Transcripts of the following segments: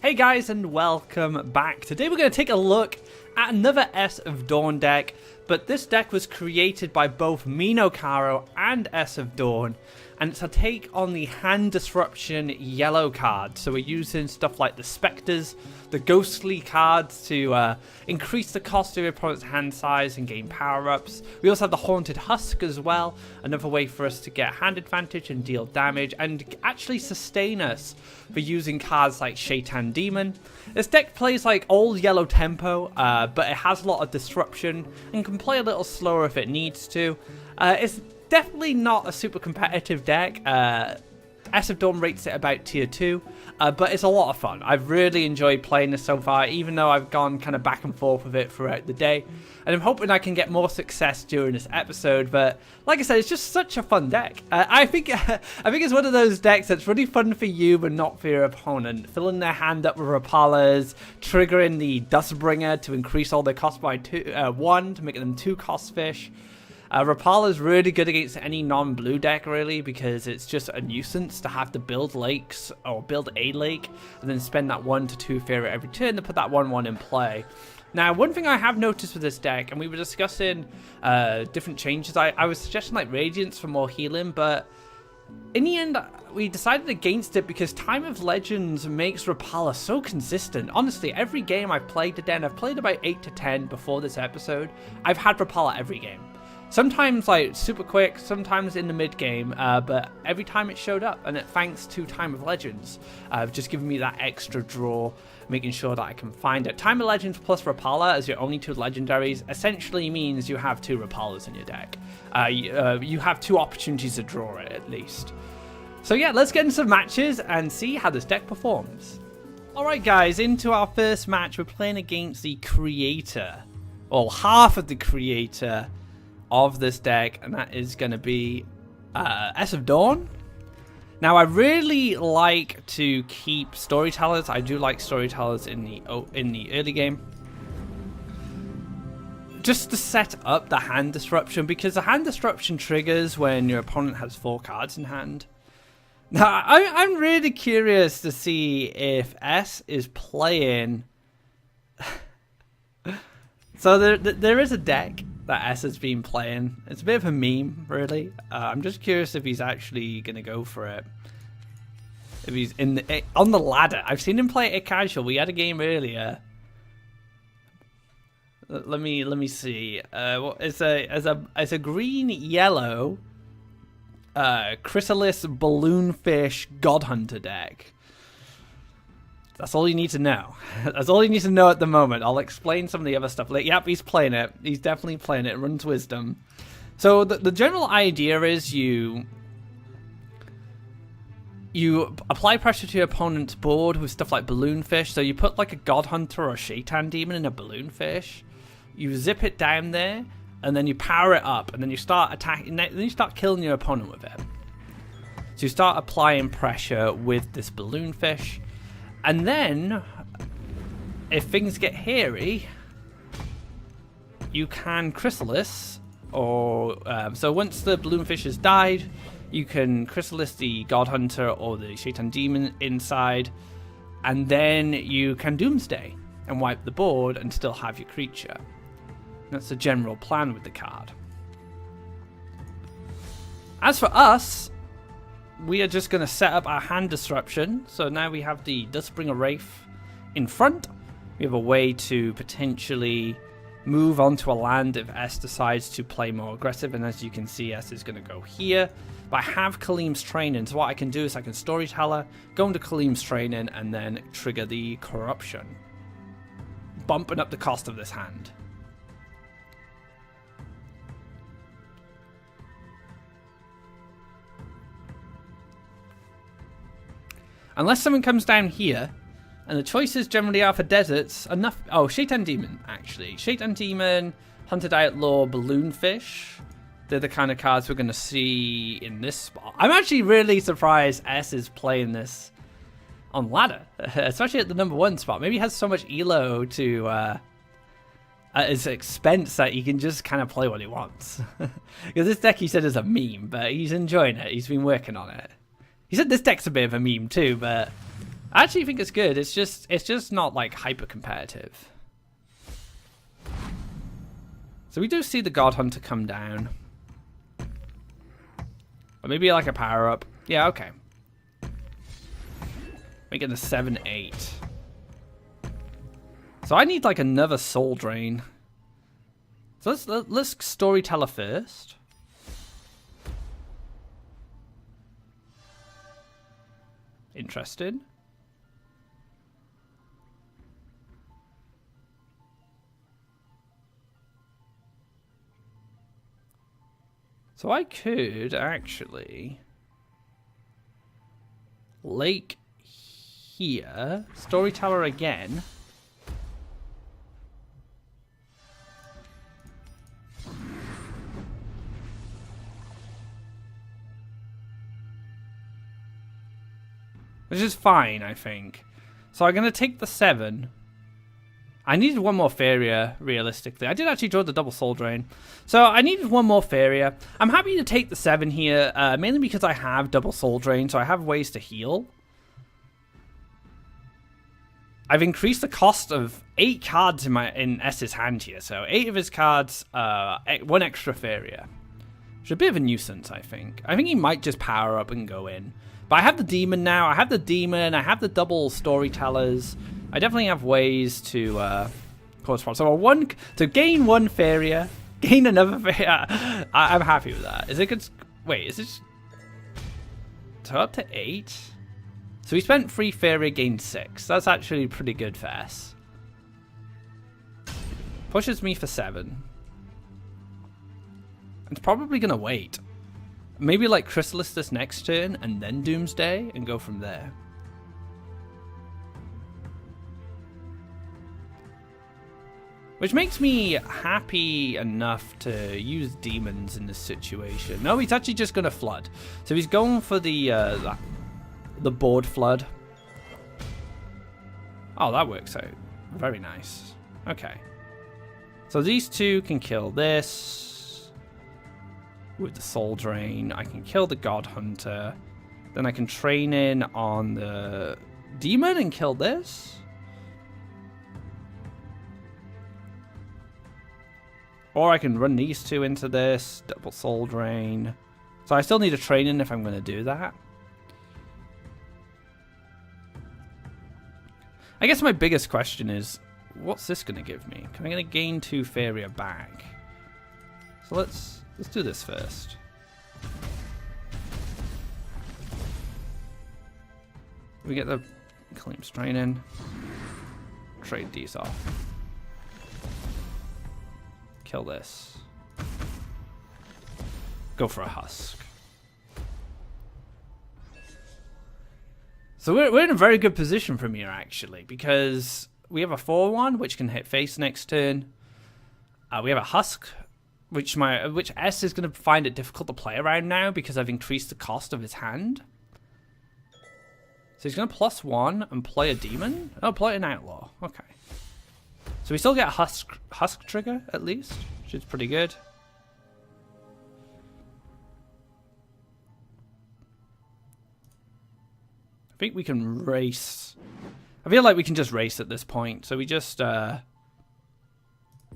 Hey guys, and welcome back. Today we're going to take a look at another ESofDawn deck, but this deck was created by both Minocaro and ESofDawn, and it's a take on the hand disruption yellow card. So we're using stuff like the Spectres, the ghostly cards to increase the cost of your opponent's hand size and gain power-ups. We also have the Haunted Husk as well, another way for us to get hand advantage and deal damage, and actually sustain us for using cards like Shaitan Demon. This deck plays like old yellow tempo, but it has a lot of disruption and can play a little slower if it needs to. It's definitely not a super competitive deck. ESofDawn rates it about tier 2, but it's a lot of fun. I've really enjoyed playing this so far, even though I've gone kind of back and forth with it throughout the day. And I'm hoping I can get more success during this episode, but like I said, it's just such a fun deck. I think it's one of those decks that's really fun for you, but not for your opponent. Filling their hand up with Rapalas, triggering the Dustbringer to increase all their cost by 1 to make them 2 cost fish. Rapala is really good against any non-blue deck, really, because it's just a nuisance to have to build lakes or build a lake and then spend that 1 to 2 Faeria every turn to put that 1/1 in play. Now, one thing I have noticed with this deck, and we were discussing different changes, I was suggesting like Radiance for more healing, but in the end, we decided against it because Time of Legends makes Rapala so consistent. Honestly, every game I've played today, and I've played about 8 to 10 before this episode, I've had Rapala every game. Sometimes like super quick, sometimes in the mid game, but every time it showed up, and thanks to Time of Legends, just giving me that extra draw, making sure that I can find it. Time of Legends plus Rapala as your only 2 legendaries essentially means you have 2 Rapalas in your deck. You have 2 opportunities to draw it at least. So yeah, let's get into some matches and see how this deck performs. Alright guys, into our first match. We're playing against the creator, or half of the creator of this deck, and that is going to be ESofDawn. Now, I really like to keep storytellers. I do like storytellers in the early game, just to set up the hand disruption, because the hand disruption triggers when your opponent has 4 cards in hand. Now, I'm really curious to see if S is playing. So there is a deck that S has been playing. It's a bit of a meme, really. I'm just curious if he's actually going to go for it. If he's on the ladder. I've seen him play it casual. We had a game earlier. Let me see. It's a green yellow Chrysalis Balloonfish God Hunter deck. That's all you need to know. That's all you need to know at the moment. I'll explain some of the other stuff. Like, yep, he's playing it. He's definitely playing it. Runs Wisdom. So the general idea is you apply pressure to your opponent's board with stuff like Balloonfish. So you put like a God Hunter or a Shaitan Demon in a Balloonfish. You zip it down there, and then you power it up, and then you start attacking. Then you start killing your opponent with it. So you start applying pressure with this Balloonfish. And then, if things get hairy, you can Chrysalis, or so once the Balloonfish has died, you can Chrysalis the God Hunter or the Shaitan Demon inside, and then you can Doomsday and wipe the board and still have your creature. That's the general plan with the card. As for us, we are just going to set up our hand disruption. So now we have the Dustbringer Wraith in front. We have a way to potentially move onto a land if S decides to play more aggressive. And as you can see, S is going to go here. But I have Kaleem's Training. So what I can do is I can Storyteller, go into Kaleem's Training, and then trigger the Corruption, bumping up the cost of this hand. Unless someone comes down here, and the choices generally are for deserts, enough. Oh, Shaitan Demon, actually. Shaitan Demon, Hunted Outlaw, Balloonfish. They're the kind of cards we're going to see in this spot. I'm actually really surprised S is playing this on ladder, especially at the number 1 spot. Maybe he has so much elo to at his expense that he can just kind of play what he wants. Because this deck, he said, is a meme, but he's enjoying it. He's been working on it. He said this deck's a bit of a meme too, but I actually think it's good. It's just not like hyper competitive. So we do see the God Hunter come down. Or maybe like a power up. Yeah, okay. Make it a 7-8. So I need like another soul drain. So let's storyteller first. Interested. So I could actually lake here, storyteller again. Which is fine, I think. So I'm going to take the 7. I needed one more Faeria, realistically. I did actually draw the double soul drain. So I needed one more Faeria. I'm happy to take the 7 here, mainly because I have double soul drain, so I have ways to heal. I've increased the cost of 8 cards in S's hand here. So 8 of his cards, 1 extra Faeria. Which is a bit of a nuisance, I think. I think he might just power up and go in. But I have the demon now. I have the demon. I have the double storytellers. I definitely have ways to cause problems. So to gain 1 Faeria, gain another Faeria. I'm happy with that. Is it good? Wait, is this so up to 8? So we spent 3 Faeria, gained 6. That's actually pretty good for S. Pushes me for 7. It's probably gonna wait. Maybe like Chrysalis this next turn and then Doomsday and go from there. Which makes me happy enough to use demons in this situation. No, he's actually just going to flood. So he's going for the board flood. Oh, that works out. Very nice. Okay. So these 2 can kill this. With the soul drain, I can kill the God Hunter. Then I can train in on the demon and kill this. Or I can run these 2 into this. Double soul drain. So I still need a train in if I'm going to do that. I guess my biggest question is, what's this going to give me? Am I going to gain 2 Faeria back? So let's do this first. We get the claim strain in. Trade these off. Kill this. Go for a husk. So we're in a very good position from here, actually, because we have a 4-1, which can hit face next turn. We have a husk, which S is going to find it difficult to play around now because I've increased the cost of his hand. So he's going to +1 and play a demon? Oh, play an outlaw. Okay. So we still get a husk trigger, at least, which is pretty good. I think we can race. I feel like we can just race at this point. So we just drop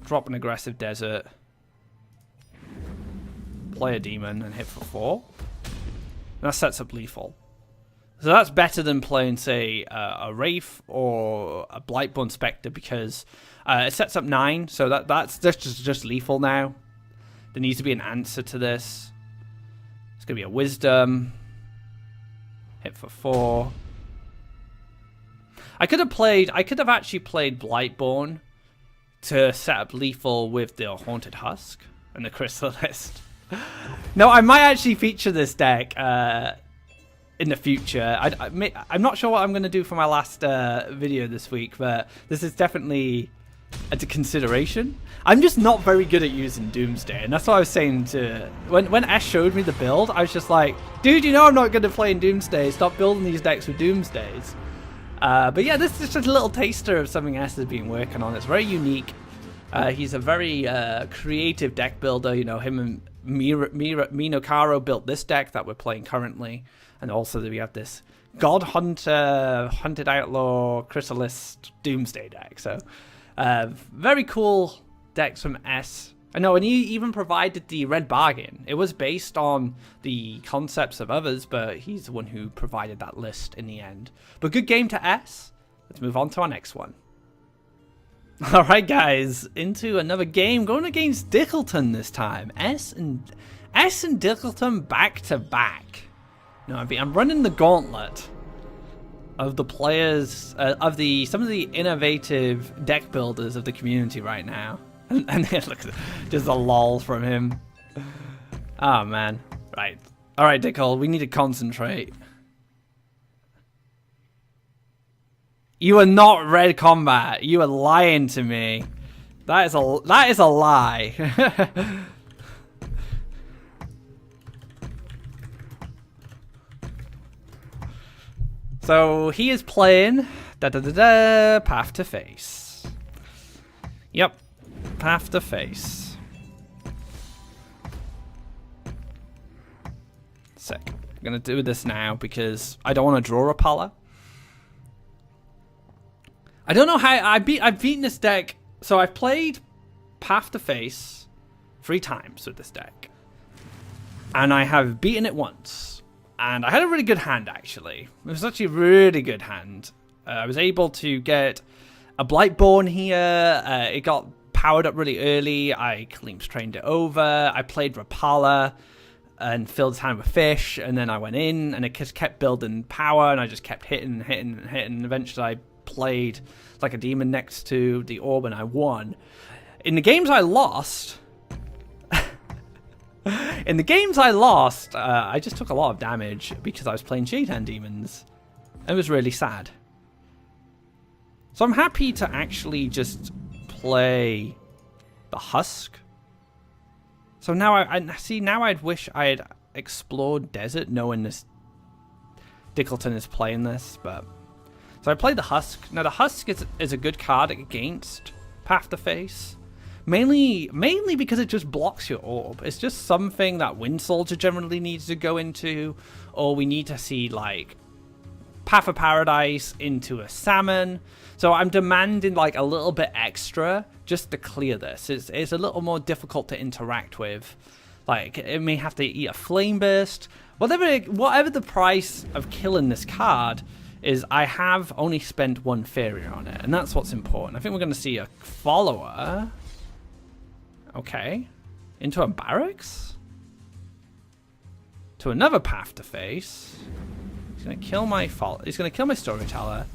an aggressive desert. Play a demon and hit for 4. And that sets up lethal. So that's better than playing, say, a Wraith or a Blightborn Spectre because it sets up 9. So that's just lethal now. There needs to be an answer to this. It's going to be a Wisdom. Hit for 4. I could have actually played Blightborn to set up lethal with the Haunted Husk and the Chrysalis. No, I might actually feature this deck in the future. I'm not sure what I'm going to do for my last video this week, but this is definitely a consideration. I'm just not very good at using Doomsday, and that's what I was saying to... When Ash showed me the build, I was just like, dude, you know I'm not good at playing Doomsday. Stop building these decks with Doomsdays. But yeah, this is just a little taster of something Ash has been working on. It's very unique. He's a very creative deck builder. You know, him Minocaro built this deck that we're playing currently, and also we have this God Hunter, Hunted Outlaw, Chrysalis, Doomsday deck. So very cool decks from S. I know, and he even provided the Red Bargain. It was based on the concepts of others, but he's the one who provided that list in the end. But good game to S. Let's move on to our next one. Alright guys, into another game, going against Dickleton this time. S and Dickleton back to back. No, I'm running the gauntlet of the players, of some of the innovative deck builders of the community right now. And look, just a lol from him. Oh man. Right. Alright, Dickle, we need to concentrate. You are not Red Combat. You are lying to me. That is a lie. So he is playing Path to Face. Yep. Path to Face. Sick. I'm gonna do this now because I don't want to draw a Pala. I don't know how I've beaten this deck. So I've played Path to Face 3 times with this deck, and I have beaten it once. And I had a really good hand, actually. It was actually a really good hand. I was able to get a Blightborn here. It got powered up really early. I Kaleem's trained it over. I played Rapala and filled his hand with fish. And then I went in, and it just kept building power. And I just kept hitting. And eventually I played like a demon next to the orb, and I won. In the games I lost... I just took a lot of damage because I was playing Shade Hand Demons. It was really sad. So I'm happy to actually just play the Husk. So now I'd wish I had explored Desert, knowing this Dickleton is playing this. But so I played the Husk. Now the Husk is a good card against Path to Face. Mainly because it just blocks your orb. It's just something that Wind Soldier generally needs to go into, or we need to see like Path of Paradise into a Salmon. So I'm demanding like a little bit extra just to clear this. It's a little more difficult to interact with. Like it may have to eat a Flame Burst. Whatever the price of killing this card is, I have only spent 1 Faeria on it, and that's what's important. I think we're going to see a follower. Okay. Into a Barracks? To another Path to Face. He's gonna kill my Storyteller.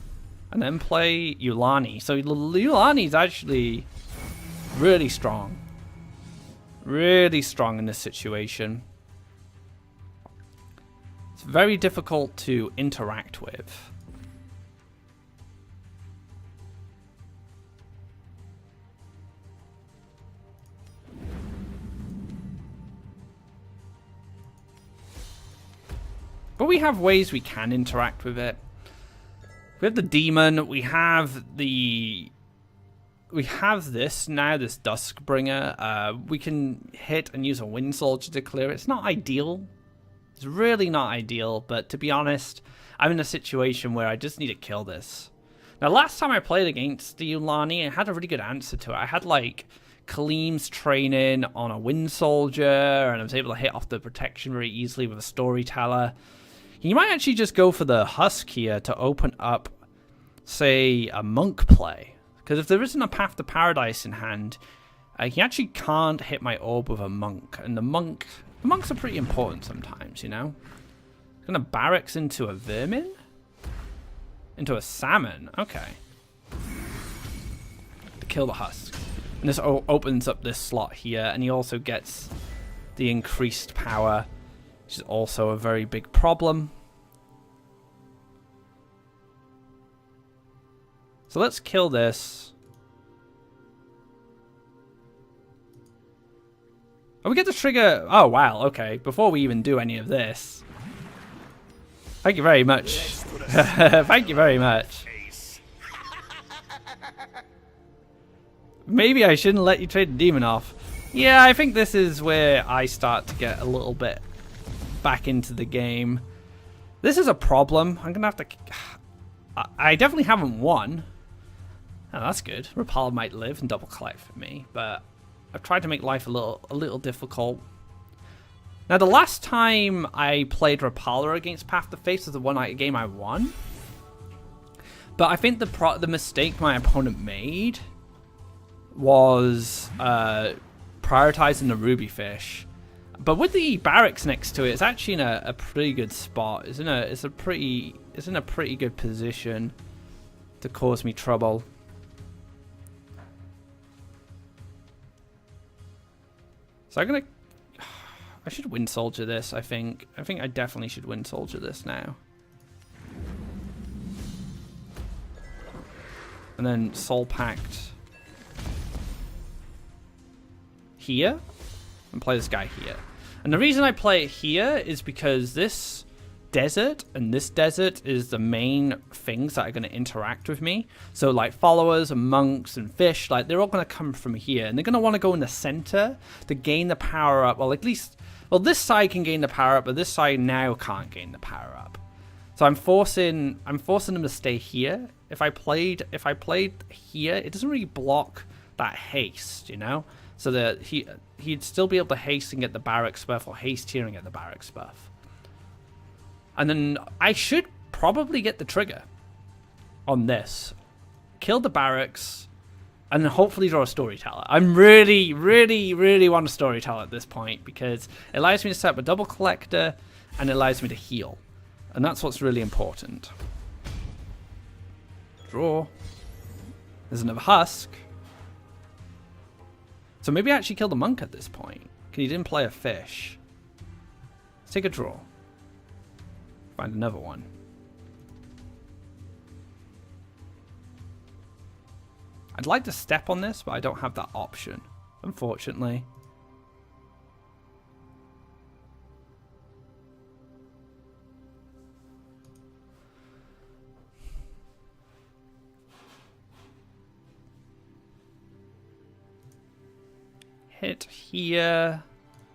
And then play Yulani. So Yulani is actually really strong. Really strong in this situation. It's very difficult to interact with. But we have ways we can interact with it. We have the demon. We have this now. This Duskbringer. We can hit and use a Wind Soldier to clear it. It's not ideal. It's really not ideal. But to be honest, I'm in a situation where I just need to kill this. Now, last time I played against the Yulani, I had a really good answer to it. I had like Kaleem's training on a Wind Soldier, and I was able to hit off the protection very easily with a Storyteller. You might actually just go for the Husk here to open up, say, a Monk play. Because if there isn't a Path to Paradise in hand, he actually can't hit my orb with a Monk. And the Monks are pretty important sometimes, you know? Gonna Barracks into a Vermin? Into a Salmon, okay. To kill the Husk. And this opens up this slot here, and he also gets the increased power, which is also a very big problem. So let's kill this. Oh, we get to trigger... Oh, wow, okay. Before we even do any of this. Thank you very much. Thank you very much. Maybe I shouldn't let you trade the demon off. Yeah, I think this is where I start to get a little bit back into the game. This is a problem. I'm going to have to... I definitely haven't won. Oh, that's good. Rapala might live and double collect for me, but I've tried to make life a little difficult. Now, the last time I played Rapala against Path to Face was the one game I won. But I think the mistake my opponent made was prioritizing the ruby fish. But with the barracks next to it, it's actually in a pretty good spot. It's in a pretty good position to cause me trouble. So I should Wind Soldier this, I think. I think I definitely should Wind Soldier this now. And then Soul Pact here. And play this guy here. And the reason I play it here is because this desert and this desert is the main things that are going to interact with me. So like followers and monks and fish, like they're all going to come from here. And they're going to want to go in the center to gain the power up. Well, at least, well, this side can gain the power up, but this side now can't gain the power up. So I'm forcing them to stay here. If I played here, it doesn't really block that haste, you know? So that he'd still be able to haste and get the barracks buff, or haste here and get the barracks buff. And then I should probably get the trigger on this. Kill the barracks, and then hopefully draw a storyteller. I'm really want a storyteller at this point, because it allows me to set up a double collector, and it allows me to heal. And that's what's really important. Draw. There's another husk. So maybe I actually kill the monk at this point. Because he didn't play a fish. Let's take a draw. Find another one. I'd like to step on this, but I don't have that option, unfortunately. Hit here.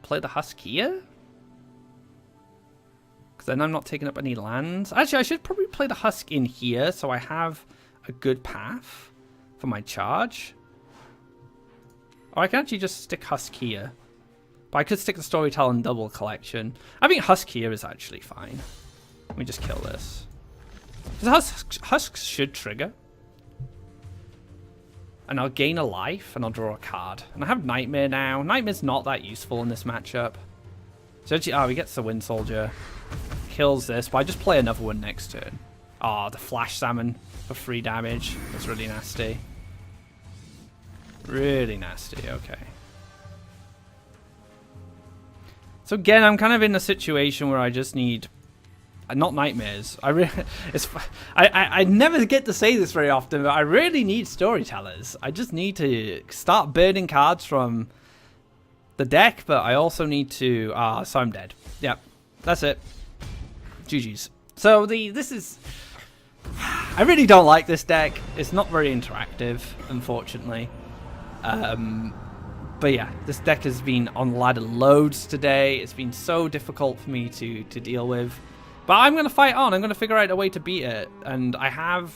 Play the husk here. Because then I'm not taking up any lands. Actually, I should probably play the husk in here so I have a good path for my charge. Or I can actually just stick husk here. But I could stick the storyteller and double collection. I think husk here is actually fine. Let me just kill this. Because husks should trigger. And I'll gain a life, and I'll draw a card. And I have Nightmare now. Nightmare's not that useful in this matchup. So actually, he gets the Wind Soldier. Kills this, but I just play another one next turn. Oh, the Flash Salmon for 3 damage. That's really nasty. Really nasty, okay. So again, I'm kind of in a situation where I just need... Not nightmares. I never get to say this very often, but I really need storytellers. I just need to start burning cards from the deck, but I also need to... so I'm dead. Yep, that's it. GG's. So this is... I really don't like this deck. It's not very interactive, unfortunately. But yeah, this deck has been on ladder loads today. It's been so difficult for me to deal with. But I'm going to fight on. I'm going to figure out a way to beat it. And I have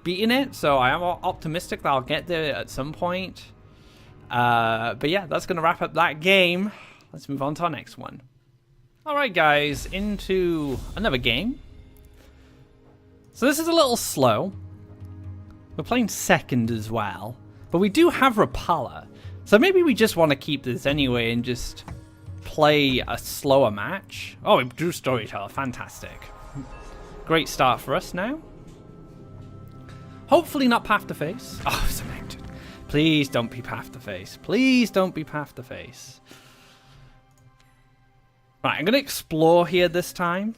beaten it, so I am optimistic that I'll get there at some point. But yeah, that's going to wrap up that game. Let's move on to our next one. Alright guys, into another game. So this is a little slow. We're playing second as well. But we do have Rapala. So maybe we just want to keep this anyway and just... play a slower match. Oh, we drew Storyteller. Fantastic. Great start for us now. Hopefully not Path to Face. Oh, selected. Please don't be Path to Face. Please don't be Path to Face. Right, I'm going to explore here this time.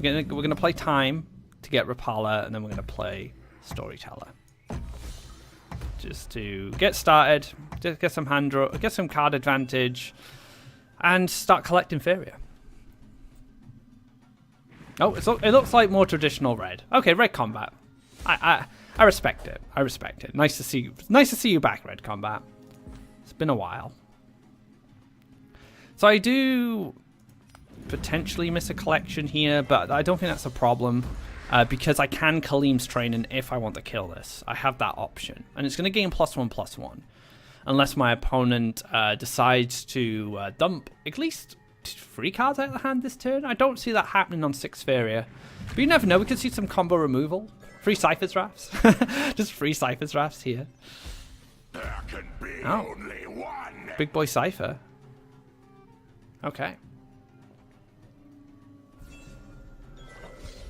We're going to play Time to get Rapala, and then we're going to play Storyteller. Just to get started, just get some hand draw, get some card advantage. And start collecting Faeria. Oh, it looks like more traditional red. Okay, red combat. I respect it. I respect it. Nice to see you back, red combat. Let's been a while. So I do potentially miss a collection here, but I don't think that's a problem. Because I can Kaleem's Training if I want to kill this. I have that option. And it's going to gain +1/+1. Unless my opponent decides to dump at least 3 cards out of the hand this turn. I don't see that happening on 6 Faeria. But you never know. We could see some combo removal. 3 Cypher's Rafts. Just 3 Cypher's Rafts here. There can be only one. Big boy Cypher. Okay.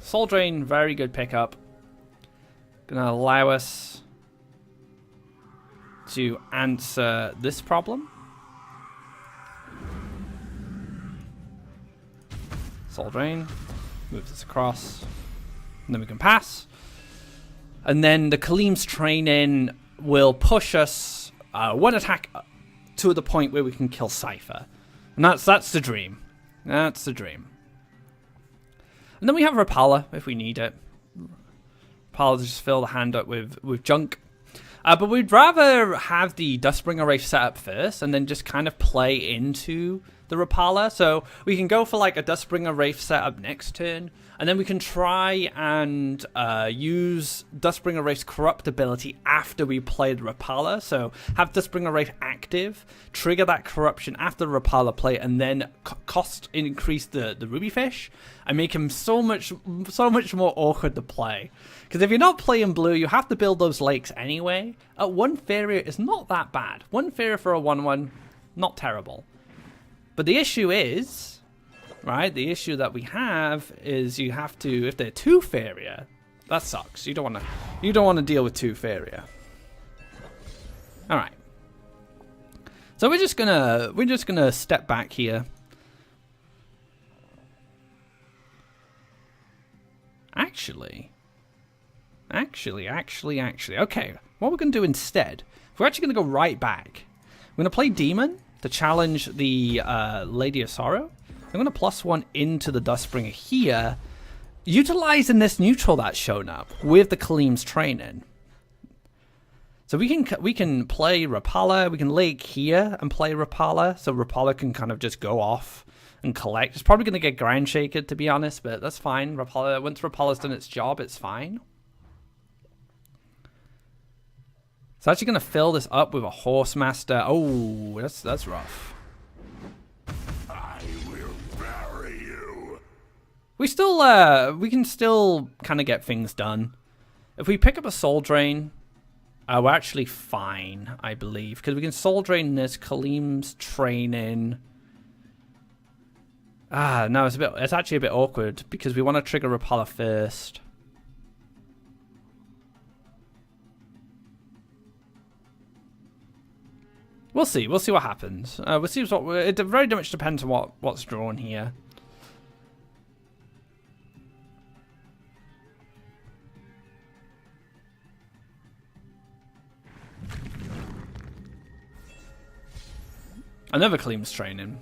Soul Drain, very good pickup. Gonna allow us to answer this problem. Soul Drain, move this across, and then we can pass. And then the Kaleem's Training will push us one attack to the point where we can kill Cypher. And that's the dream. That's the dream. And then we have Rapala if we need it. Rapala to just fill the hand up with junk. But we'd rather have the Dustbringer Wraith set up first and then just kind of play into the Rapala. So we can go for like a Dustbringer Wraith setup next turn. And then we can try and use Dustbringer Wraith's corrupt ability after we play the Rapala. So have Dustbringer Wraith active, trigger that corruption after the Rapala play, and then cost increase the Ruby Fish and make him so much more awkward to play. Because if you're not playing blue, you have to build those lakes anyway. At 1 Faeria is not that bad. 1 Faeria for a 1/1, not terrible. But the issue is, right, the issue that we have is you have to, if they're 2 Faeria, that sucks. You don't want to deal with 2 Faeria. All right. So we're just gonna step back here. Actually. Okay, what we're going to do instead, we're actually going to go right back. We're going to play Demon to challenge the Lady of Sorrow. I'm going to +1 into the Dustbringer here, utilizing this neutral that's shown up with the Kaleem's Training. So we can play Rapala, we can lake here and play Rapala, so Rapala can kind of just go off and collect. It's probably going to get Ground Shaker, to be honest, but that's fine. Rapala, once Rapala's done its job, it's fine. It's actually going to fill this up with a Horse Master. Oh, that's rough. I will bury you. We can still kind of get things done. If we pick up a Soul Drain, we're actually fine, I believe, because we can Soul Drain this Kaleem's Training. No, it's actually a bit awkward because we want to trigger Rapala first. We'll see what happens. We'll see it very much depends on what's drawn here. Another Kaleem's Training.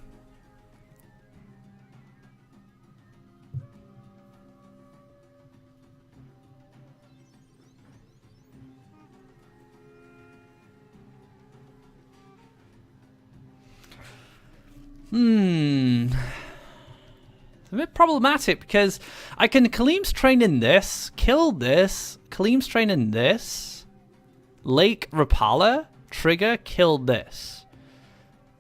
It's a bit problematic because I can Kaleem's Training this, kill this, Kaleem's Training this, Lake Rapala, trigger, kill this.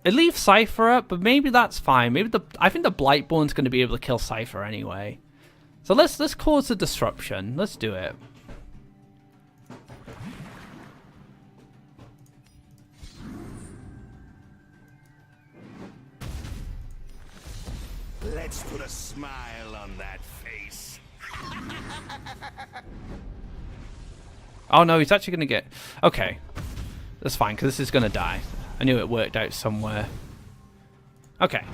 It leaves Cypher up, but maybe that's fine. I think the Blightborn's going to be able to kill Cypher anyway. So let's cause the disruption. Let's do it. Let's put a smile on that face. Oh no, he's actually going to get... Okay. That's fine, because this is going to die. I knew it worked out somewhere. Okay.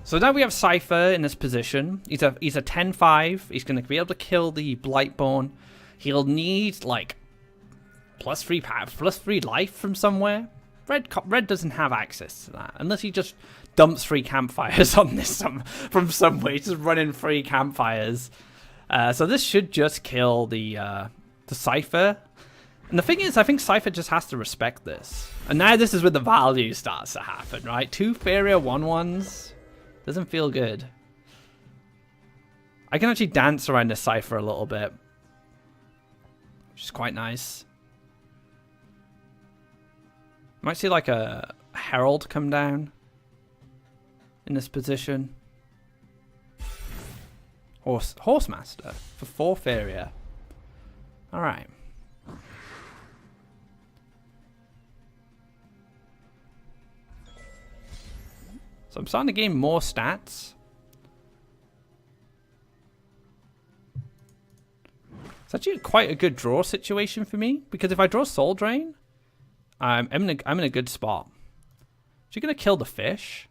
So now we have Cypher in this position. He's a 10-5. He's going to be able to kill the Blightborn. He'll need, like, +3 life from somewhere. Red doesn't have access to that. Unless he just dumps 3 campfires on this from somewhere. He's just running 3 campfires. So this should just kill the Cypher. And the thing is, I think Cypher just has to respect this. And now this is where the value starts to happen, right? 2 Faeria 1/1s. Doesn't feel good. I can actually dance around this Cypher a little bit, which is quite nice. Might see like a Herald come down in this position. Horsemaster for 4 Faeria. Alright. So I'm starting to gain more stats. It's actually quite a good draw situation for me, because if I draw Soul Drain, I'm in a good spot. So you're gonna kill the fish,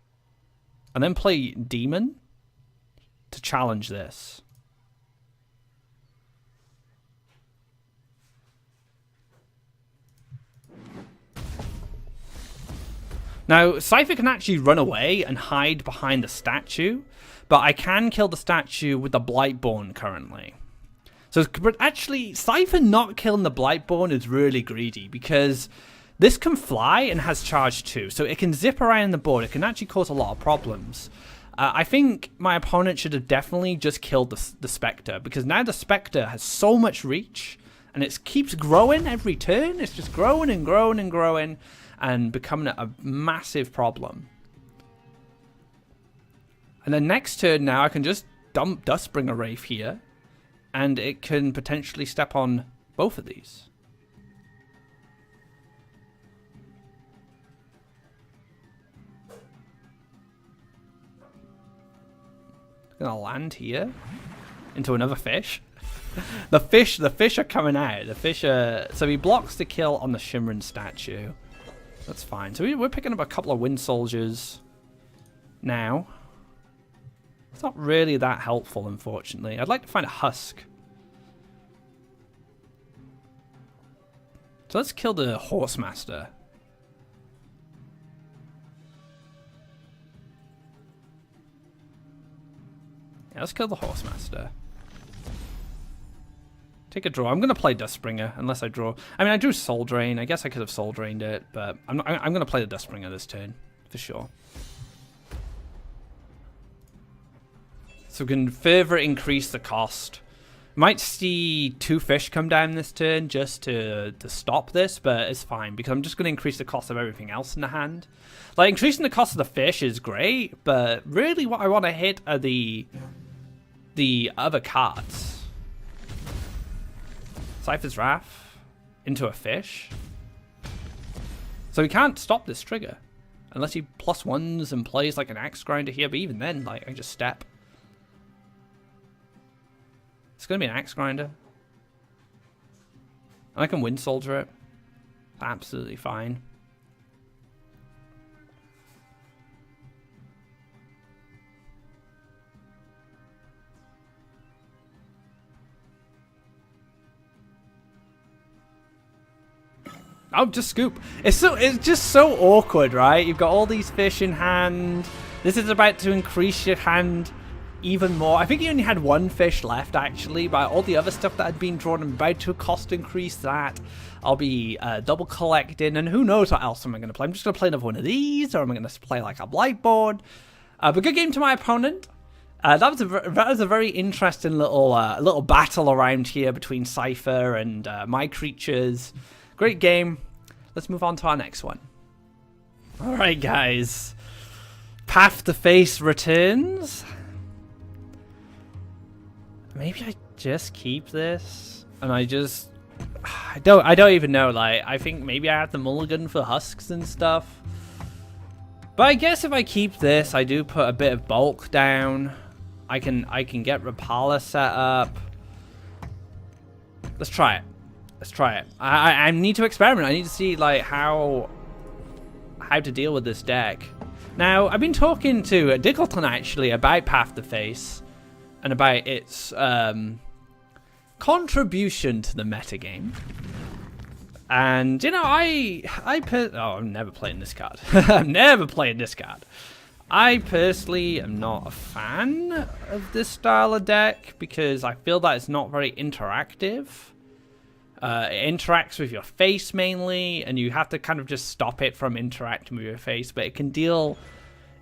and then play Demon to challenge this. Now, Cypher can actually run away and hide behind the statue, but I can kill the statue with the Blightborn currently. So, but actually, Cypher not killing the Blightborn is really greedy, because this can fly and has charge too, so it can zip around the board. It can actually cause a lot of problems. I think my opponent should have definitely just killed the Spectre, because now the Spectre has so much reach, and it keeps growing every turn. It's just growing and growing and growing, and becoming a massive problem. And then next turn now, I can just dump Dustbringer Wraith here, and it can potentially step on both of these. Gonna land here into another fish. The fish are coming out. The fish are, so he blocks the kill on the Shimmering statue. That's fine. So we're picking up a couple of Wind Soldiers now. It's not really that helpful, unfortunately. I'd like to find a Husk. So let's kill the Horsemaster. Yeah, let's kill the Horsemaster. Take a draw. I'm going to play Dustbringer, unless I draw. I mean, I drew Soul Drain. I guess I could have Soul Drained it, but I'm going to play the Dustbringer this turn, for sure. So we can further increase the cost. Might see 2 fish come down this turn just to stop this, but it's fine, because I'm just going to increase the cost of everything else in the hand. Like, increasing the cost of the fish is great, but really what I want to hit are the other cards. Cypher's Wrath into a fish. So he can't stop this trigger unless he +1s and plays like an Axe Grinder here, but even then, like, I just step. It's going to be an Axe Grinder. And I can Wind Soldier it. Absolutely fine. Oh, just scoop. It's just so awkward, right? You've got all these fish in hand. This is about to increase your hand even more. I think he only had 1 fish left, actually, but all the other stuff that had been drawn, I'm about to cost increase that. I'll be double collecting, and who knows what else am I going to play. I'm just going to play another one of these, or am I going to play like a Blightborn? But good game to my opponent. That was a very interesting little battle around here between Cypher and my creatures. Great game. Let's move on to our next one. Alright, guys. Path to Face returns. Maybe I just keep this, and I don't even know. Like, I think maybe I have the mulligan for husks and stuff. But I guess if I keep this, I do put a bit of bulk down. I can get Rapala set up. Let's try it. Let's try it. I need to experiment. I need to see like how to deal with this deck. Now, I've been talking to Dickleton actually about Path to Face and about its contribution to the metagame. And you know, I'm never playing this card. I'm never playing this card. I personally am not a fan of this style of deck because I feel that it's not very interactive. It interacts with your face mainly, and you have to kind of just stop it from interacting with your face. But it can deal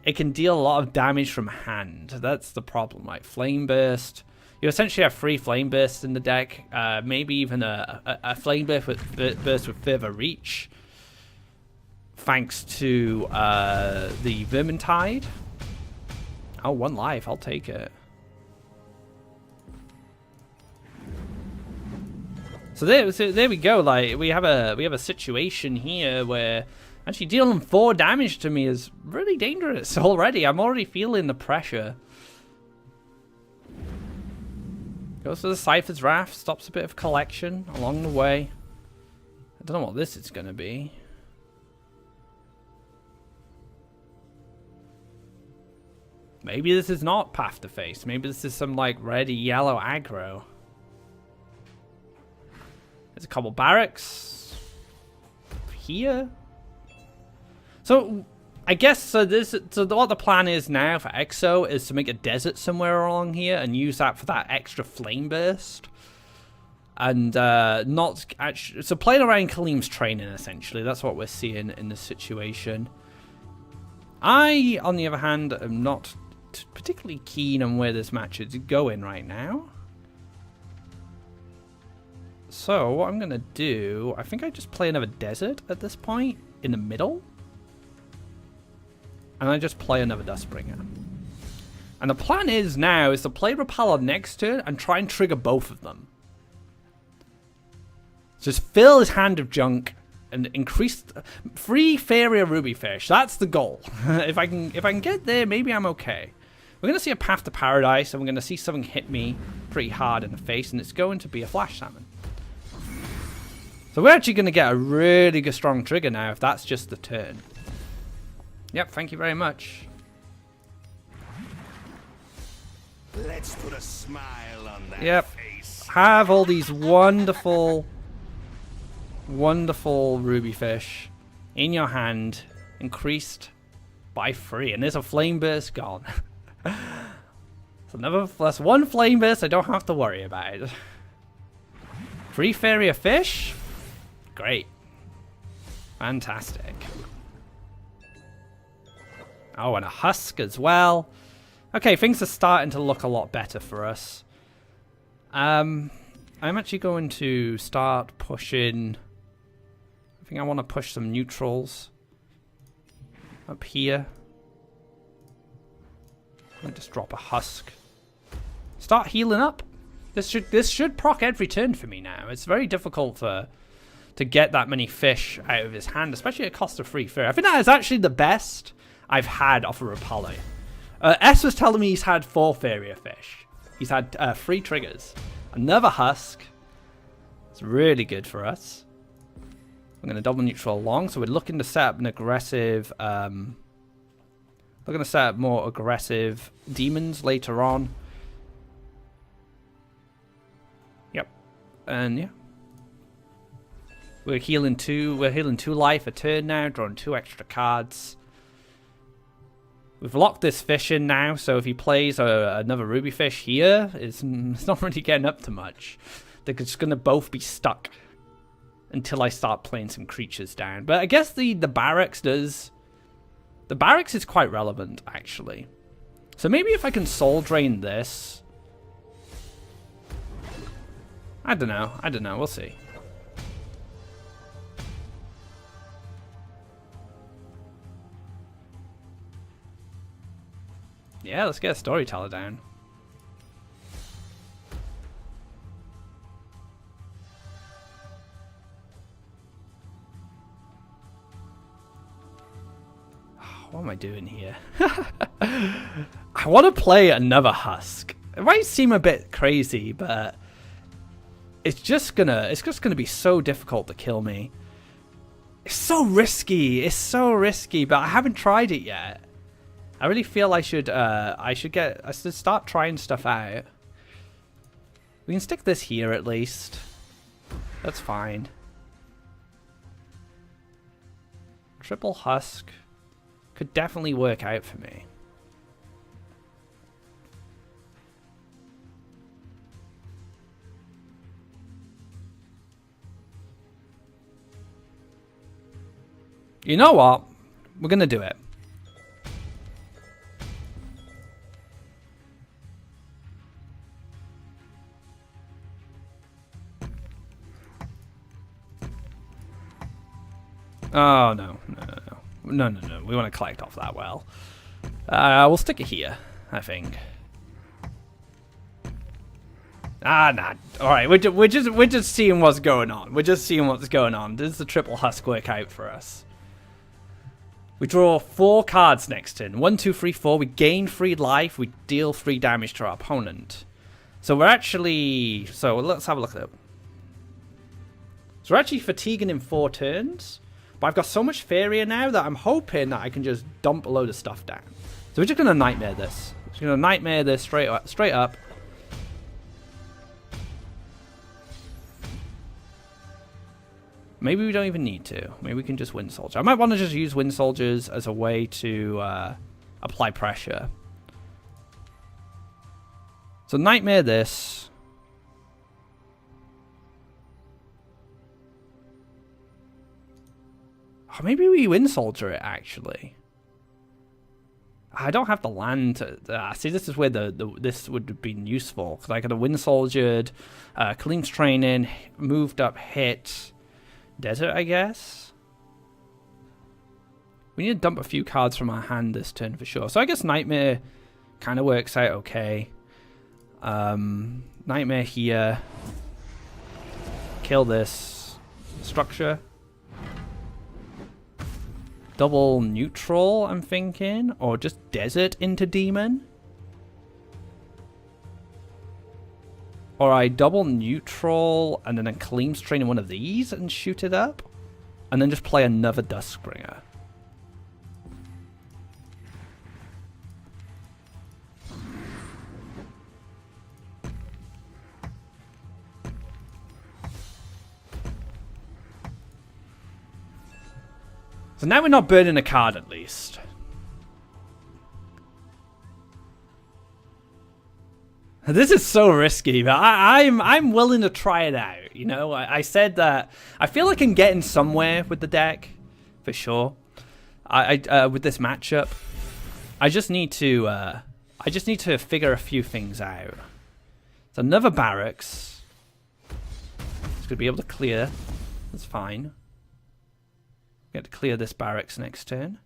a lot of damage from hand. That's the problem. Like Flame Burst, you essentially have 3 Flame Bursts in the deck. Maybe even a Flame Burst with further reach, thanks to the Vermintide. Oh, 1 life. I'll take it. So there we go. Like we have a situation here where actually dealing 4 damage to me is really dangerous already. I'm already feeling the pressure. Goes to the Cypher's Wrath, stops a bit of collection along the way. I don't know what this is gonna be. Maybe this is not Path to Face. Maybe this is some like red yellow aggro. There's a couple barracks here. So I guess so what the plan is now for Exo is to make a desert somewhere along here and use that for that extra flame burst. And not actually, so playing around Kaleem's training essentially. That's what we're seeing in this situation. I, on the other hand, am not particularly keen on where this match is going right now. So what I'm going to do, I think I just play another desert at this point in the middle. And I just play another Dustbringer. And the plan is now is to play Repeller next turn and try and trigger both of them. Just fill his hand of junk and increase free Faeria Rubyfish. That's the goal. if I can get there, maybe I'm okay. We're going to see a Path to Paradise and we're going to see something hit me pretty hard in the face, and it's going to be a Flash Salmon. So we're actually going to get a really good strong trigger now if that's just the turn. Yep, thank you very much. Let's put a smile on that face. Have all these wonderful, wonderful Rubyfish in your hand, increased by 3. And there's a Flame Burst gone. So that's 1 Flame Burst I don't have to worry about. 3 Faeria Fish? Great. Fantastic. Oh, and a Husk as well. Okay, things are starting to look a lot better for us. I'm actually going to start pushing... I think I want to push some neutrals up here. I'll just drop a Husk. Start healing up. This should proc every turn for me now. It's very difficult to get that many fish out of his hand, especially at cost of 3 Faeria. I think that is actually the best I've had off a Repeller. S was telling me he's had 4 Faeria fish. He's had 3 triggers. Another Husk. It's really good for us. I'm going to double neutral along, so we're looking to set up an aggressive... we're going to set up more aggressive demons later on. Yep. And yeah. We're healing 2 life a turn now, drawing 2 extra cards. We've locked this fish in now, so if he plays another Ruby Fish here, it's not really getting up to much. They're just going to both be stuck until I start playing some creatures down. But I guess the barracks does... The barracks is quite relevant, actually. So maybe if I can soul drain this... I don't know, we'll see. Yeah, let's get a Storyteller down. What am I doing here? I want to play another Husk. It might seem a bit crazy, but it's just gonna be so difficult to kill me. It's so risky. But I haven't tried it yet. I really feel I should start trying stuff out. We can stick this here at least. That's fine. Triple Husk could definitely work out for me. You know what? We're going to do it. Oh, no. No. We want to collect off that well. We'll stick it here, I think. Nah. Alright, we're just seeing what's going on. We're just seeing what's going on. Does the triple husk work out for us? We draw 4 cards next turn. 1, 2, 3, 4. We gain 3 life. We deal 3 damage to our opponent. So we're actually... So let's have a look at it. So we're actually fatiguing in 4 turns. But I've got so much Faeria now that I'm hoping that I can just dump a load of stuff down. So we're just going to Nightmare this. We're just going to Nightmare this straight up. Maybe we don't even need to. Maybe we can just Wind Soldier. I might want to just use Wind Soldiers as a way to apply pressure. So Nightmare this. Oh, maybe we Wind Soldier it, actually. I don't have the land to... see, this is where this would have been useful. Because I could have Wind Soldiered, Kaleem's Training, moved up hit... Desert, I guess. We need to dump a few cards from our hand this turn for sure. So I guess Nightmare kind of works out okay. Nightmare here. Kill this structure. Double neutral, I'm thinking. Or just Desert into Demon. Or I double neutral and then a Kaleem's Train in one of these and shoot it up. And then just play another Duskbringer. So now we're not burning a card at least. This is so risky, but I'm willing to try it out. You know, I said that I feel like I'm getting somewhere with the deck, for sure. With this matchup, I just need to figure a few things out. So another barracks. It's gonna be able to clear. That's fine. Get to clear this barracks next turn.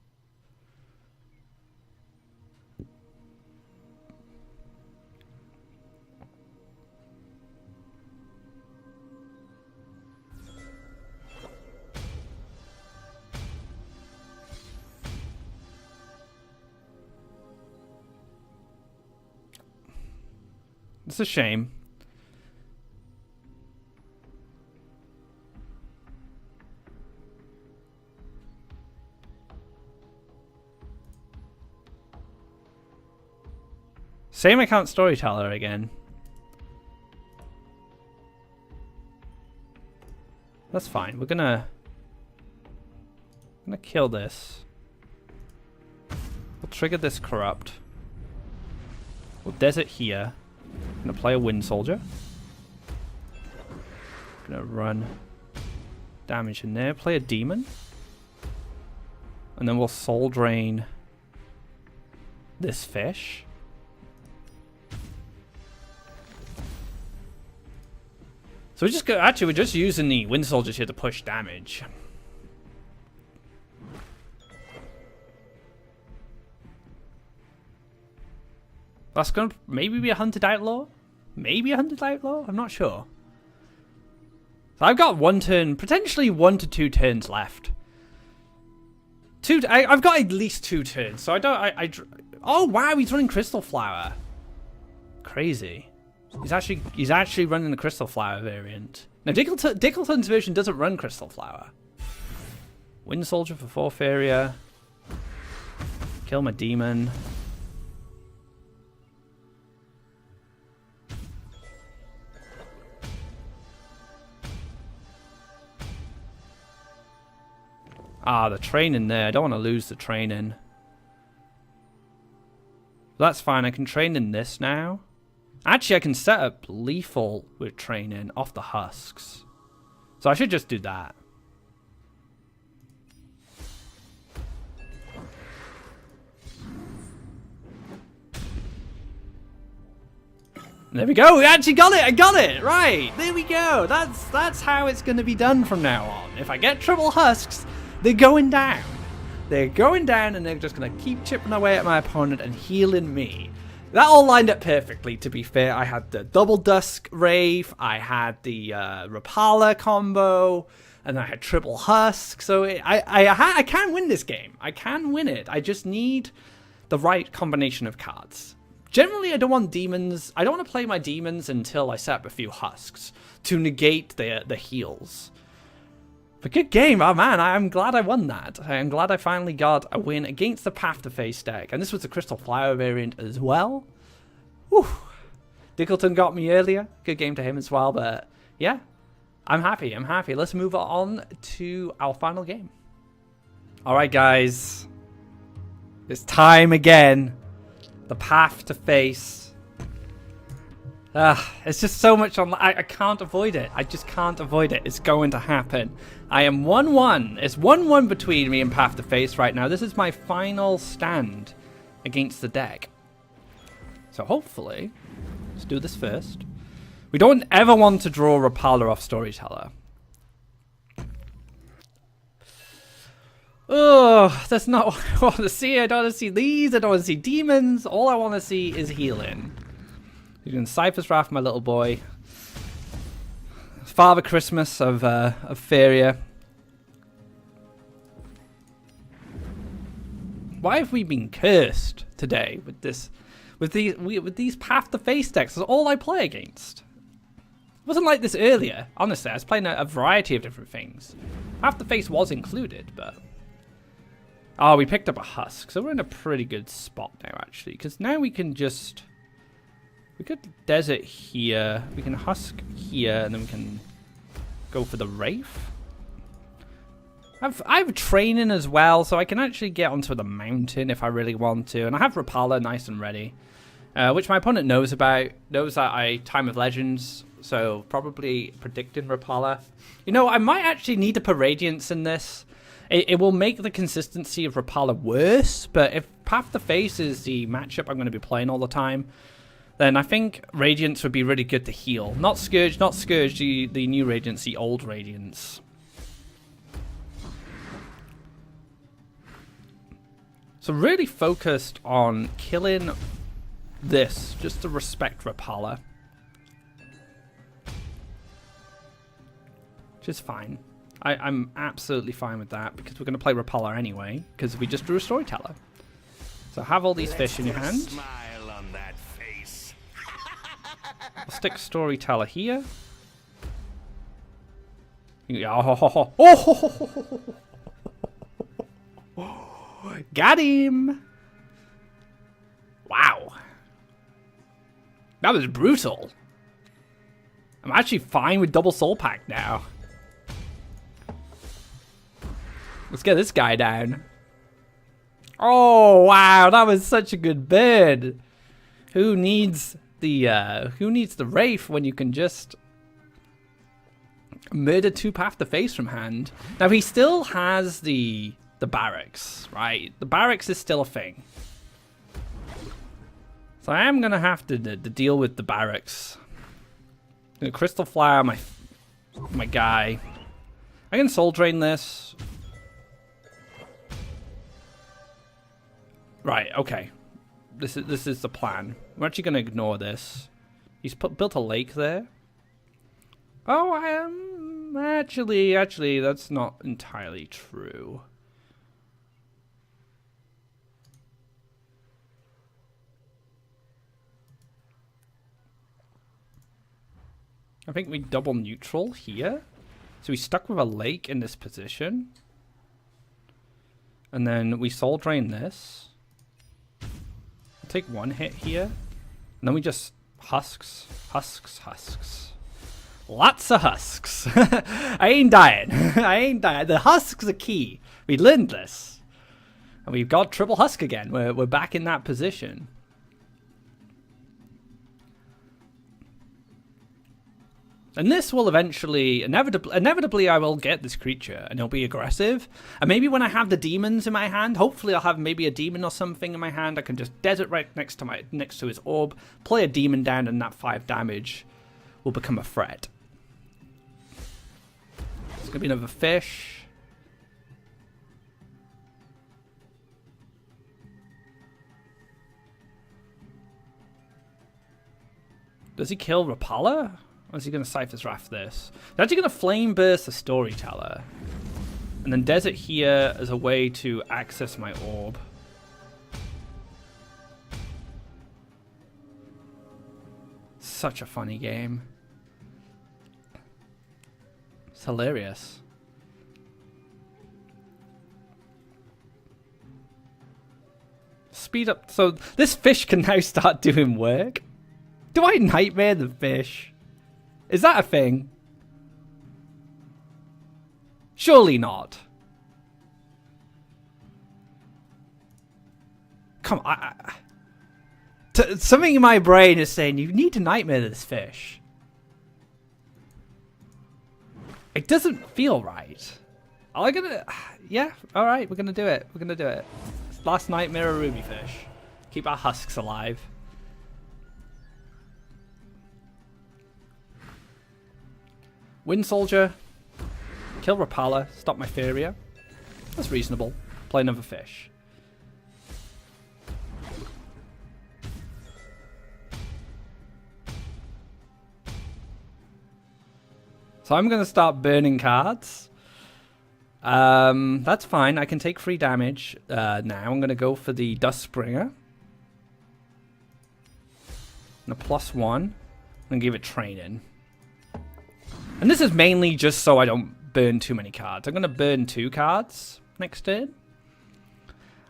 It's a shame. Same account Storyteller again. That's fine. We're gonna kill this. We'll trigger this Corrupt. We'll Desert here. Gonna play a Wind Soldier. Gonna run damage in there. Play a Demon. And then we'll Soul Drain this fish. So we just go. Actually, we're just using the Wind Soldiers here to push damage. That's gonna maybe be a Hunted Outlaw? Maybe a Hunted Outlaw? I'm not sure. So I've got 1 turn, potentially 1 to 2 turns left. I've got at least 2 turns, so I don't... oh wow, he's running Crystal Flower. Crazy. He's actually running the Crystal Flower variant. Now Dickleton's version doesn't run Crystal Flower. Wind Soldier for 4 Faeria. Kill my Demon. Ah, the training there. I don't want to lose the training. That's fine. I can train in this now. Actually, I can set up lethal with training off the husks. So I should just do that. There we go. We actually got it. I got it. Right. There we go. That's how it's going to be done from now on. If I get triple husks, they're going down. They're going down, and they're just going to keep chipping away at my opponent and healing me. That all lined up perfectly, to be fair. I had the double Dusk Wraith. I had the Rapala combo. And I had triple husk. So I can win this game. I can win it. I just need the right combination of cards. Generally, I don't want demons. I don't want to play my demons until I set up a few husks to negate the heals. But good game. Oh, man, I'm glad I won that. I'm glad I finally got a win against the Path to Face deck. And this was the Crystal Flower variant as well. Whew. Dickleton got me earlier. Good game to him as well. But yeah, I'm happy. I'm happy. Let's move on to our final game. All right, guys. It's time again. The Path to Face. It's just so much on. I can't avoid it. I just can't avoid it. It's going to happen. I am 1-1. It's 1-1 between me and Path to Face right now. This is my final stand against the deck. So hopefully, let's do this first. We don't ever want to draw Rapala off Storyteller. Oh, that's not what I want to see. I don't want to see these. I don't want to see demons. All I want to see is healing. You can Cypher's Wrath, my little boy. Father Christmas of Faeria. Why have we been cursed today with this? With these Path to Face decks? That's all I play against. It wasn't like this earlier. Honestly, I was playing a variety of different things. Path to Face was included, but. Oh, we picked up a husk, so we're in a pretty good spot now, actually. Because now we can just... We could desert here. We can husk here, and then we can go for the Wraith. I have training as well, so I can actually get onto the mountain if I really want to. And I have Rapala nice and ready, which my opponent knows about. Knows that I Time of Legends, so probably predicting Rapala. You know, I might actually need to put Radiance in this. It will make the consistency of Rapala worse, but if Path to Face is the matchup I'm going to be playing all the time, then I think Radiance would be really good to heal. Not Scourge, the new Radiance, the old Radiance. So really focused on killing this, just to respect Rapala. Which is fine. I'm absolutely fine with that, because we're going to play Rapala anyway, because we just drew a Storyteller. So have all these fish in your hand. Smile on that face. We'll stick Storyteller here. Oh, got him! Wow. That was brutal. I'm actually fine with double Soul Pack now. Let's get this guy down. Oh, wow. That was such a good bird. Who needs the Wraith when you can just murder two Path to Face from hand? Now, he still has the barracks, right? The barracks is still a thing. So I am going to have to deal with the barracks. Crystal Flower, my guy. I can Soul Drain this. Right, okay. This is the plan. We're actually going to ignore this. He's built a lake there. Oh, I am... Actually, that's not entirely true. I think we double neutral here. So we stuck with a lake in this position. And then we Soul Drain this. Take one hit here, and then we just husks. Lots of husks. I ain't dying. The husks are key. We learned this, and we've got triple husk again. We're back in that position. And this will eventually, inevitably I will get this creature, and it'll be aggressive. And maybe when I have the demons in my hand, hopefully I'll have maybe a demon or something in my hand. I can just desert right next to his orb, play a demon down, and that 5 damage will become a threat. It's going to be another fish. Does he kill Rapala? Or is he going to Cypher's Wrath this? He's actually going to Flame Burst the Storyteller. And then Desert here as a way to access my orb. Such a funny game. It's hilarious. Speed up. So this fish can now start doing work. Do I Nightmare the fish? Is that a thing? Surely not. Come on. Something in my brain is saying you need to Nightmare this fish. It doesn't feel right. Are we gonna... Yeah, alright, we're gonna do it. We're gonna do it. Last Nightmare of Ruby Fish. Keep our husks alive. Wind Soldier, kill Rapala, stop my Faeria. That's reasonable. Play another fish. So I'm going to start burning cards. That's fine. I can take 3 damage now. I'm going to go for the Dustspringer. And a +1. I'm going to give it training. And this is mainly just so I don't burn too many cards. I'm going to burn 2 cards next turn.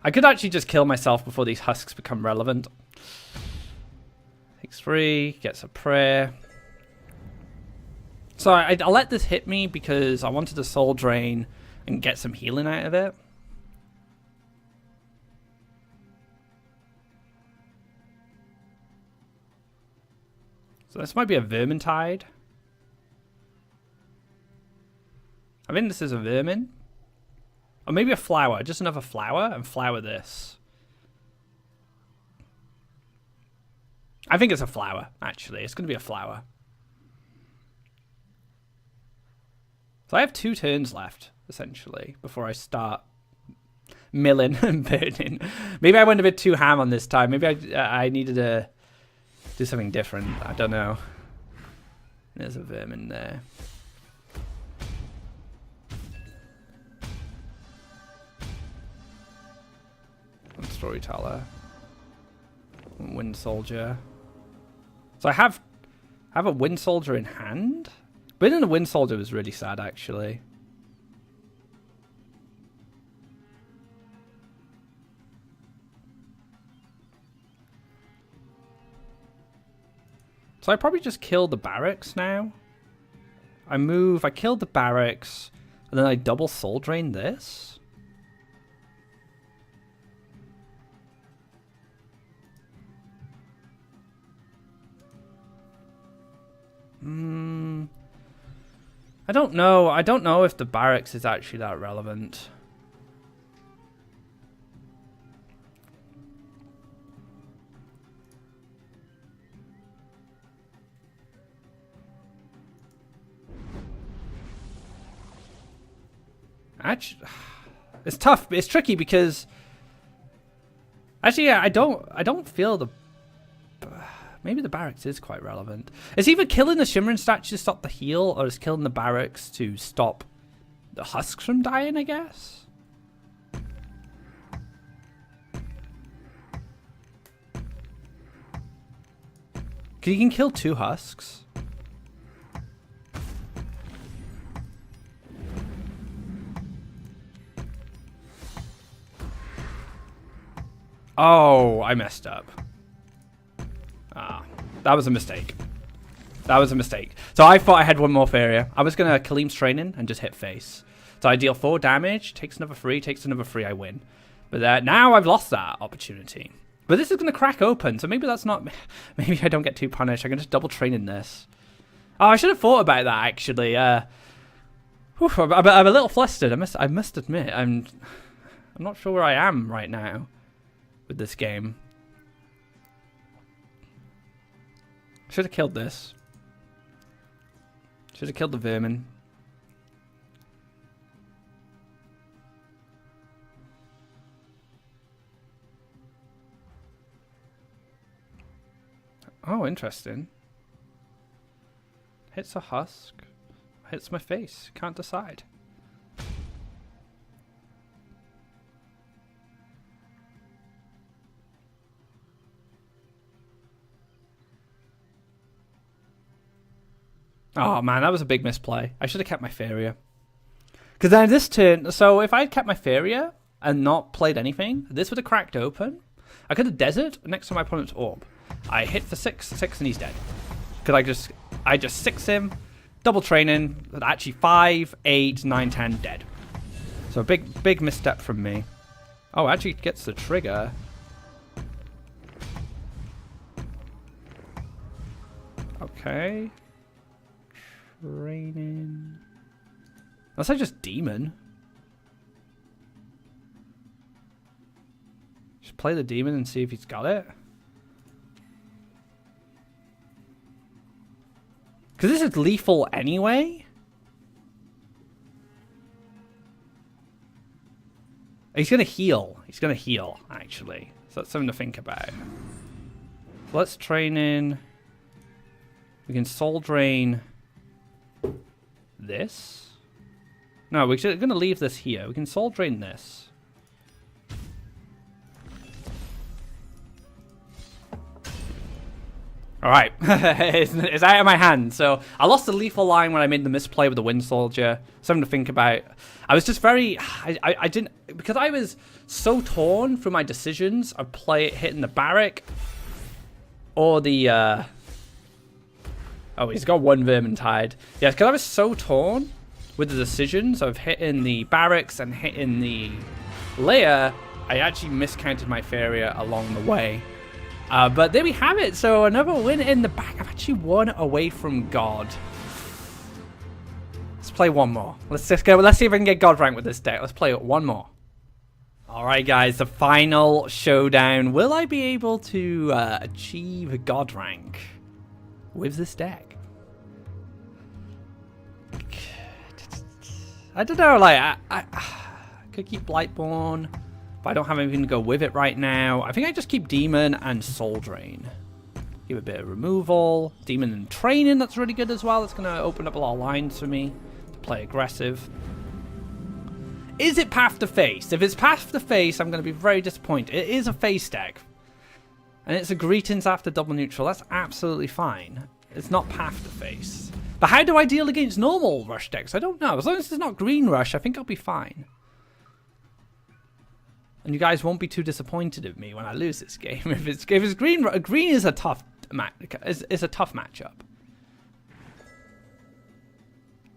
I could actually just kill myself before these husks become relevant. Takes 3, gets a prayer. So I'll let this hit me because I wanted to soul drain and get some healing out of it. So this might be a Vermintide. I think this is a Vermin. Or maybe a flower. Just another flower and flower this. I think it's a flower, actually. It's going to be a flower. So I have 2 turns left, essentially, before I start milling and burning. Maybe I went a bit too ham on this time. Maybe I needed to do something different. I don't know. There's a Vermin there. Storyteller, Wind Soldier. So I have a Wind Soldier in hand. Winning a Wind Soldier was really sad, actually. So I probably just kill the barracks now. I killed the barracks, and then I double soul drain this. I don't know. I don't know if the barracks is actually that relevant. Actually, it's tough. It's tricky because actually, yeah, I don't feel the. Maybe the barracks is quite relevant. It's either killing the Shimmering statue to stop the heal, or it's killing the barracks to stop the husks from dying, I guess. You can kill 2 husks. Oh, I messed up. Ah, that was a mistake. That was a mistake. So I thought I had one more Faeria. I was going to Kaleem's Training and just hit face. So I deal 4 damage, takes another 3, I win. But now I've lost that opportunity. But this is going to crack open, so maybe that's not... Maybe I don't get too punished. I can just double train in this. Oh, I should have thought about that, actually. Whew, I'm a little flustered. I must admit. I'm not sure where I am right now with this game. Should have killed this. Should have killed the vermin. Oh, interesting. Hits a husk. Hits my face. Can't decide. Oh man, that was a big misplay. I should have kept my Faeria. Because then this turn, so if I had kept my Faeria and not played anything, this would have cracked open. I could have desert next to my opponent's orb. I hit for 6 and he's dead. Because I just 6 him, double training, actually 5, 8, 9, 10, dead. So a big misstep from me. Oh, actually gets the trigger. Okay. Training. Unless I just demon. Just play the demon and see if he's got it. Because this is lethal anyway. He's going to heal. He's going to heal, actually. So that's something to think about. So let's train in. We can soul drain this. No, we're going to leave this here. We can soul drain this. Alright, it's out of my hand. So I lost the lethal line when I made the misplay with the Wind Soldier. Something to think about. I was just very... I didn't... Because I was so torn through my decisions of hitting the barrack or the... Oh, he's got one Vermintide. Yeah, because I was so torn with the decisions of hitting the barracks and hitting the layer, I actually miscounted my Faeria along the way. But there we have it. So another win in the back. I've actually won away from God. Let's play one more. Let's see if I can get God rank with this deck. Let's play it one more. Alright guys, the final showdown. Will I be able to achieve God rank with this deck? I don't know, like, I could keep Blightborn, but I don't have anything to go with it right now. I think I just keep Demon and Soul Drain. Give a bit of removal. Demon and Training, that's really good as well. It's going to open up a lot of lines for me to play aggressive. Is it Path to Face? If it's Path to Face, I'm going to be very disappointed. It is a face deck. And it's a Greetings after double neutral. That's absolutely fine. It's not Path to Face. But how do I deal against normal Rush decks? I don't know. As long as it's not Green Rush, I think I'll be fine. And you guys won't be too disappointed of me when I lose this game. If it's Green, Green is a tough matchup.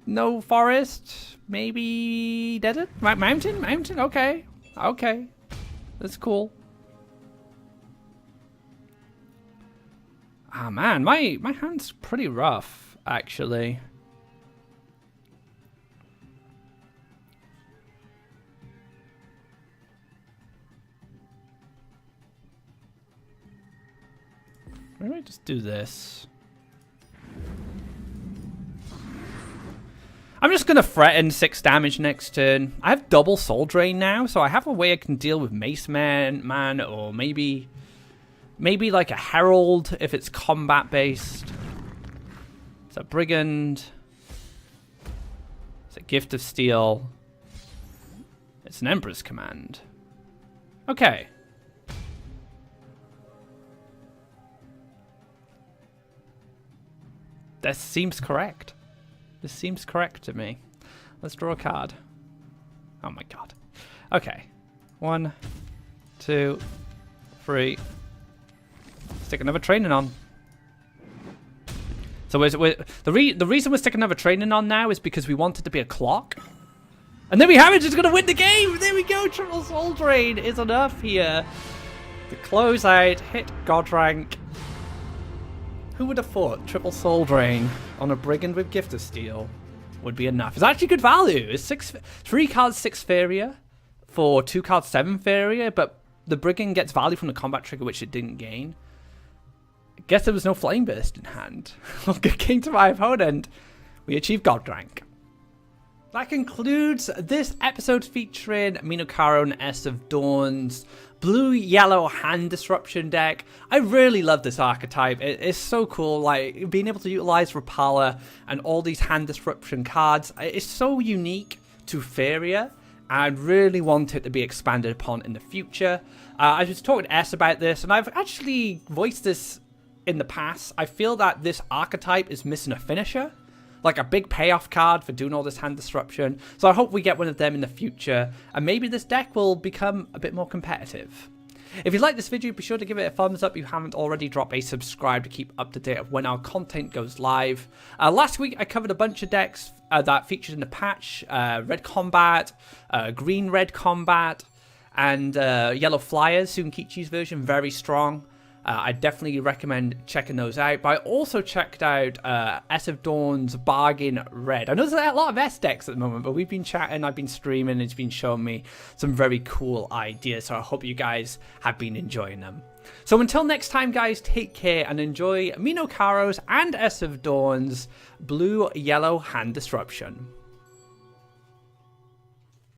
No Forest, maybe Desert, Mountain. Okay, that's cool. Ah man, my hand's pretty rough, actually. Maybe I just do this. I'm just gonna threaten 6 damage next turn. I have double Soul Drain now, so I have a way I can deal with Mace Man, or maybe like a Herald if it's combat based. It's a Brigand. It's a Gift of Steel. It's an Emperor's Command. Okay. This seems correct. This seems correct to me. Let's draw a card. Oh my god. Okay. 1, 2, 3. Stick another training on. So the reason we're sticking another training on now is because we want it to be a clock. And then we have it, just gonna win the game! There we go! Triple Soul Drain is enough here to close out, hit God rank. Who would have thought triple soul drain on a brigand with Gift of Steel would be enough? It's actually good value. It's 3 cards 6 Faeria for 2 cards 7 Faeria, but the brigand gets value from the combat trigger, which it didn't gain. I guess there was no Flame Burst in hand. King to my opponent, we achieved God rank. That concludes this episode featuring Minocaro and ESofDawn's blue-yellow hand disruption deck. I really love this archetype. It's so cool, like being able to utilize Rapala and all these hand disruption cards. It's so unique to Faeria. I really want it to be expanded upon in the future. I was talking to S about this, and I've actually voiced this in the past. I feel that this archetype is missing a finisher. Like a big payoff card for doing all this hand disruption. So I hope we get one of them in the future. And maybe this deck will become a bit more competitive. If you like this video, be sure to give it a thumbs up if you haven't already. Drop a subscribe to keep up to date of when our content goes live. Last week I covered a bunch of decks that featured in the patch. Red Combat, Green Red Combat, and Yellow Flyers. Sunkichi's version, very strong. I definitely recommend checking those out. But I also checked out ESofDawn's Bargain Red. I know there's a lot of S decks at the moment, but we've been chatting, I've been streaming, and it's been showing me some very cool ideas. So I hope you guys have been enjoying them. So until next time, guys, take care and enjoy Minocaro's and ESofDawn's blue-yellow hand disruption.